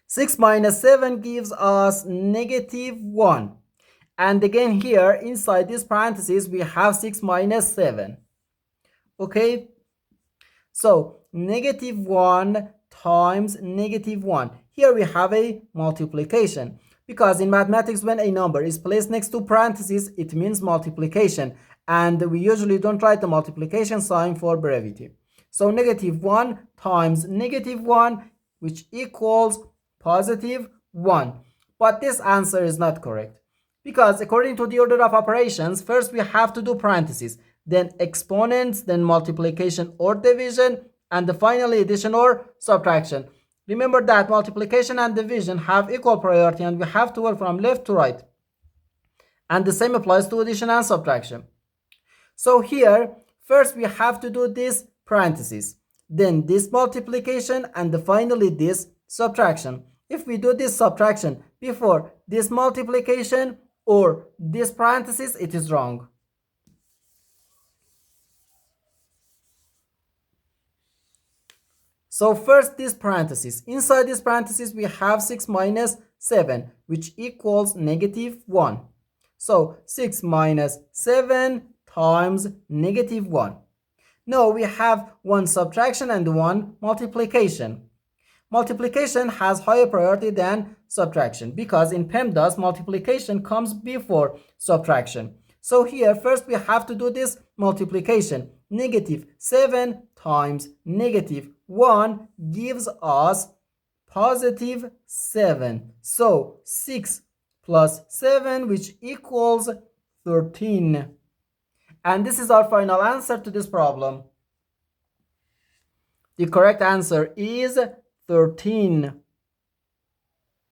6 minus 7 gives us negative 1. And again here inside this parenthesis we have 6 minus 7. Okay, so negative 1 times negative 1. Here we have a multiplication, because in mathematics when a number is placed next to parentheses it means multiplication, and we usually don't write the multiplication sign for brevity. So negative 1 times negative 1, which equals positive 1. But this answer is not correct, because according to the order of operations, first we have to do parentheses, then exponents, then multiplication or division, and finally addition or subtraction. Remember that multiplication and division have equal priority and we have to work from left to right. And the same applies to addition and subtraction. So here, first we have to do this parentheses, then this multiplication, and finally this subtraction. If we do this subtraction before this multiplication or this parenthesis, it is wrong. So first this parenthesis. Inside this parenthesis we have 6 minus 7, which equals negative 1. So 6 minus 7 times negative 1. Now we have one subtraction and one multiplication. Multiplication has higher priority than subtraction, because in PEMDAS multiplication comes before subtraction. So here first we have to do this multiplication. Negative 7 times negative 1 gives us positive 7. So 6 plus 7, which equals 13. And this is our final answer to this problem. The correct answer is 13.